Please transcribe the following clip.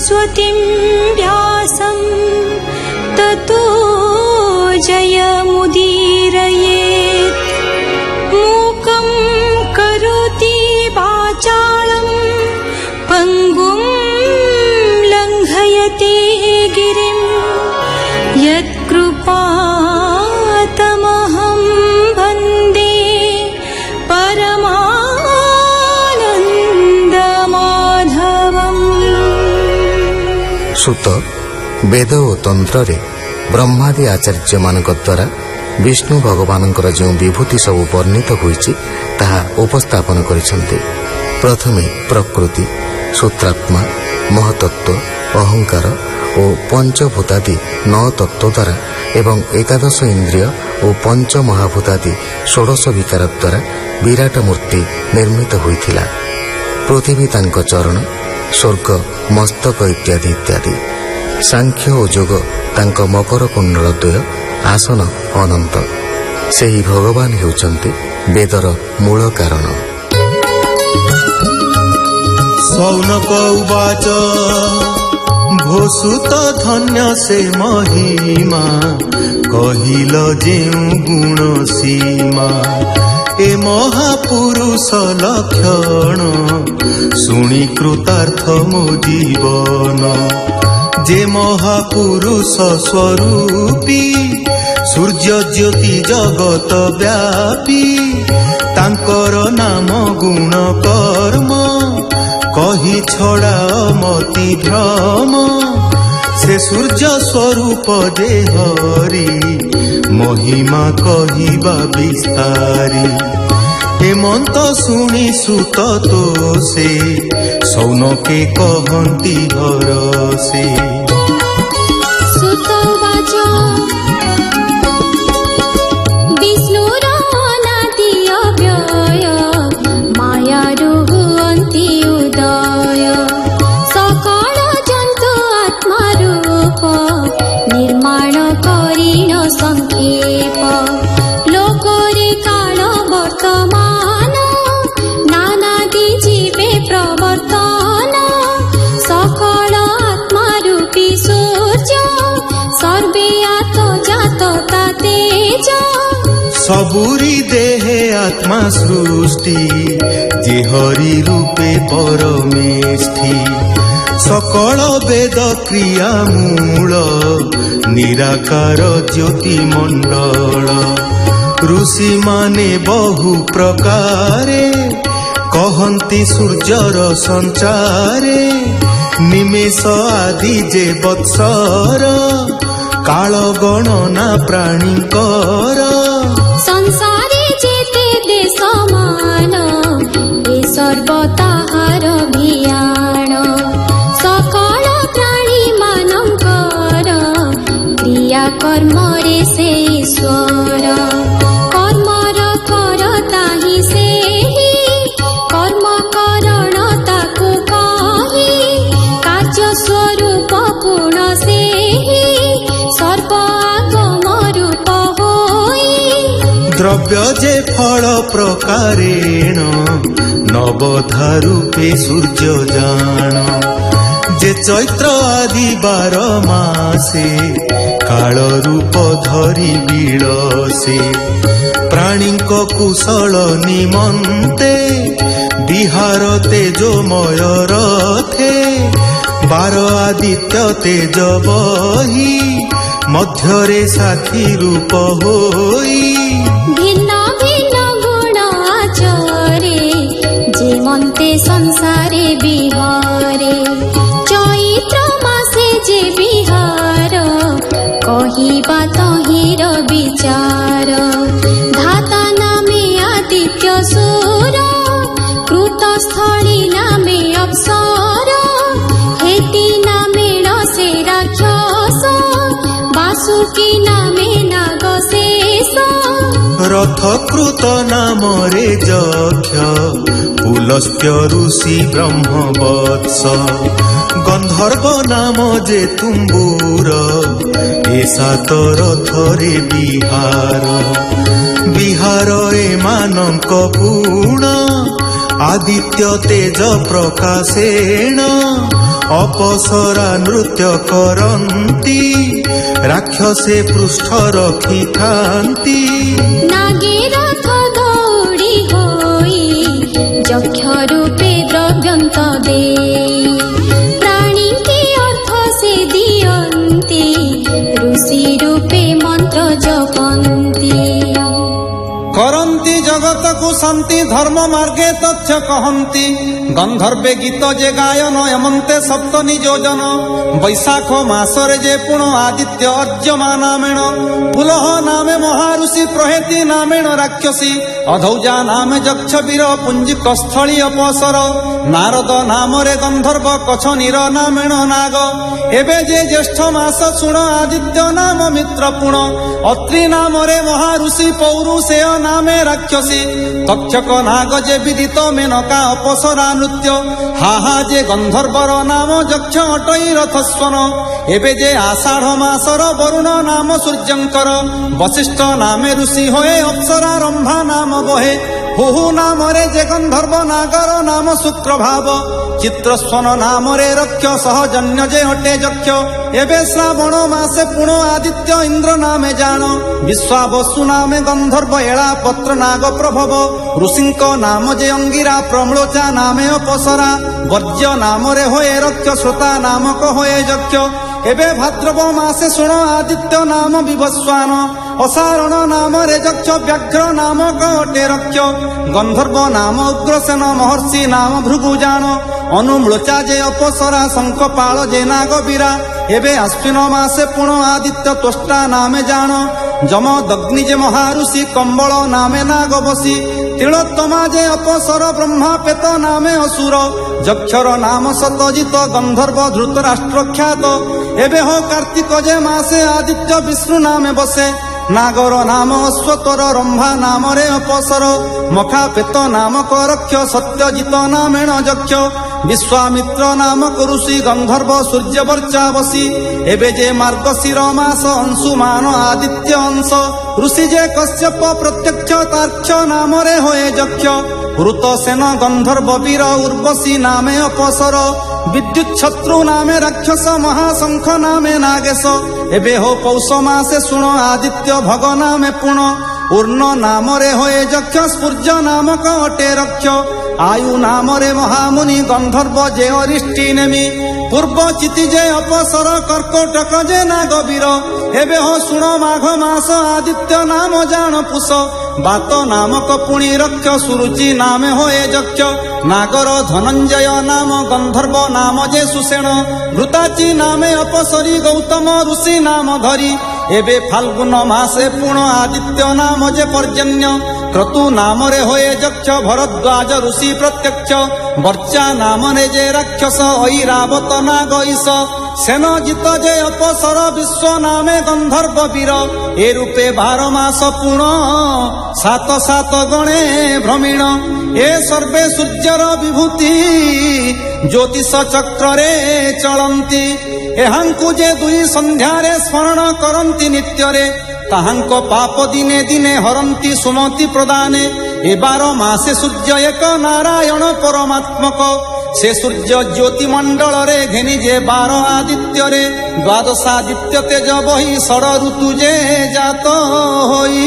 सरस्वतीं व्यासं ततो जयमुदीरयेत्। मूकं करोति वाचालं पङ्गुं लङ्घयति गिरिं यत्कृपातमहं वन्दे परमानन्दमाधवम्। सुत वेद और तंत्र रे ब्रह्मादि आचार्य मानक द्वारा विष्णु भगवानंकर जो विभूति सब वर्णित होईछि ताहा उपस्थापन करिसंते। प्रथमे प्रकृति, सूत्रात्मा, महतत्व, अहंकार और पंचभूतादि 9 तत्व द्वारा एवं 11 इंद्रिय और पंच महाभूतादि 16 विकार द्वारा विराट मूर्ति निर्मित होइथिला। पृथ्वी तांक चरण, स्वर्ग मस्तक इत्यादि इत्यादि। सांख्य और जोग तांक मकर कुंडल द्वय, आसन अनंत। सेही भगवान हेउचंती वेदर मूल कारण। सौनक उवाच भोसुत धन्य से महिमा कहिल जेउ गुण सीमा। ए महापुरुष लक्षण शुणी कृतार्थ मो जीवन। जे महापुरुष स्वरूपी सूर्य ज्योति जगत व्यापी। तांकर नाम गुण कर्म कही छड़ा मति भ्रम। से सूर्य स्वरूप जे हरि महिमा कहिबा विस्तारी। हेमंत शुणी सुत तो से सौनके कहंती हरसे। सबुरी देहे आत्मा सृष्टि जे हरि रूपे परमेष्ठि। सकल वेद क्रिया मूल निराकार ज्योति मंडल। ऋषि माने बहु प्रकारे कहंती सूर्यर संचारे। निमेष आदि जे वत्सर काल गणना प्राणीकर। संसारे जेते देश मान ए सर्वताहार भियाण। सकल प्राणी मानकर क्रिया कर्म रे से ईश्वर। कर्मर करता ही से ही कर्म करण ताकु कही। कार्य स्वरूप पूर्ण से ही सर्व आगम रूप होई। द्रव्य जे फल प्रकारेण नवधा रूपे सूर्य जान। जे चैत्र आदि 12 मासे काल रूप धरी बिलसे। प्राणी कुशल निमंते विहार तेजोमय रथे। 12 आदित्य तेज बही मध्यरे साखी रूप होई। भिन्न भिन्न गुण आचरे जेमन्ते संसारे बिहारे। चैत्र मासे जे बिहार कहिबा तहिर विचार। धाता नामे आदित्य सूर कृतस्थली नामे अप्सर। हेति नामे से राक्षस वासुकी नामे नागशेष। रथकृत नाम रे जक्ष पुलस्त्य ऋषि ब्रह्मवत्स। गंधर्व नाम जे तुम्बुर ए 7 रथरे बिहार। बिहार ए मानक पूर्ण आदित्य तेज प्रकाशेण अपसरा नृत्य करन्ति राक्षसे पृष्ठ रखि खान्ति नागे रथ दौड़ी होई यक्ष रूपे द्रव्यंत दे प्राणी के अर्थ से दियन्ति ऋषि रूपे मंत्र जपन्ति करन्ति जगत को शांति धर्म मार्गे तथ्य कहन्ति गंधर्वे गीत जे गायन यमन्ते सप्त नियोजन वैशाख मासरे जे पुण आदित्य अर्जमा नामेण पुलह नामे महाऋषि प्रहेति नामेण राक्षसी अधौजा नामे यक्ष वीर पुंजिक स्थली अपसर नारद नामरे गंधर्व कछनीर नामेण नाग एबे जे ज्येष्ठ मास शुण आदित्य नाम मित्र पुण अत्रि नामरे महाऋषि पौरुषेय नामे राक्षसी तक्षक नाग जे विदित मेनका अपसरा नृत्य हाहा जे गंधर्वर नाम यक्ष अटई रथस्वन एबे जे आषाढ़ मासर वरुण नाम सूर्यंकर वशिष्ठ नामे ऋषि होए अप्सरा रंभा नाम बहे हुहु नामरे जे गंधर्व नागर नाम शुक्र भाव चित्रस्वन नामरे रक्ष सहजन्य जे हटे यक्ष एबे श्रावण मासे पुण आदित्य इंद्र नामे जान विश्वावसु नामे गंधर्व एला पत्र नाग प्रभव ऋषिंक नाम जे अंगिरा प्रम्लोचा नामे अपसरा वर्ज्य नामरे होए रक्ष श्रोता नामक होए यक्ष एबे भाद्रव मासे शुण आदित्य नाम विभस्वान असारण नाम रे यक्ष व्याघ्र नाम कटे रक्ष गंधर्व नाम उग्रसेन महर्षि नाम भृगुजान अनुम्लोचा जे अपसरा शंखपाल जे नागवीरा एबे आश्विन मासे पुण आदित्य त्वष्टा नामे जान जम दग्नि जे महाऋषि कंबल नामे नाग बसी तिलोत्तमा जे अपसर ब्रह्मा पेत नामे असुर यक्षर नाम सतजित गंधर्व धृतराष्ट्र ख्यात एबे हो कार्तिक जे मासे आदित्य विष्णु नामे बसे नागर नाम अश्वतर रंभा नाम रे अपसर मखा पेत नामक रक्ष सत्यजित नामेण यक्ष विश्वामित्र नामक ऋषि गंधर्व सूर्यवर्चा बसी एबे जे मार्गशीर मास अंशुमान आदित्य अंश ऋषि जे कश्यप प्रत्यक्ष तार्क्ष नाम रे होए यक्ष ऋतसेन गंधर्व वीर उर्वशी नामे अपसर विद्युत शत्रु नामे राक्षस महाशंख नामे नागेश एबे हो पौष मासे शुण आदित्य भग नामे पुण उर्ण नामरे होए यक्ष स्फूर्ज नामक अटे रक्ष आयु नामरे महामुनि गंधर्व जे अरिष्टि नेमि पूर्व चिति जे अपसर कर्कटक जे नागवीर एबे हो शुण माघ मास आदित्य नाम जान पुष बात नामक पुणी रक्ष सुरुचि नामे होए यक्ष नागर धनंजय नाम गंधर्व नाम जे सुषेण घृताची नामे अपसरी गौतम ऋषि नाम धरी एबे फाल्गुन मासे पुण आदित्य नाम जे पर्जन्य क्रतु नामरे होए यक्ष भरद्वाज ऋषि प्रत्यक्ष वर्चा नामरे जे राक्षस ऐरावत नाग ईश सेन जित जे अपसर विश्व नामे गंधर्व वीर ए रूपे 12 मास पुण 7 7 गणे भ्रमीण ए सर्वे सूर्यर विभूति ज्योतिष चक्र रे चलंती एहांकु जे दुई संध्यारे स्मरण करंती नित्यरे ताहांक पाप दिने दिने हरंती सुमति प्रदाने ए 12 मासे सूर्य एक नारायण परमात्मक से सूर्य ज्योति मंडल रे घेनी जे 12 आदित्य रे द्वादश आदित्य तेज बही षड ऋतु जे जात होई।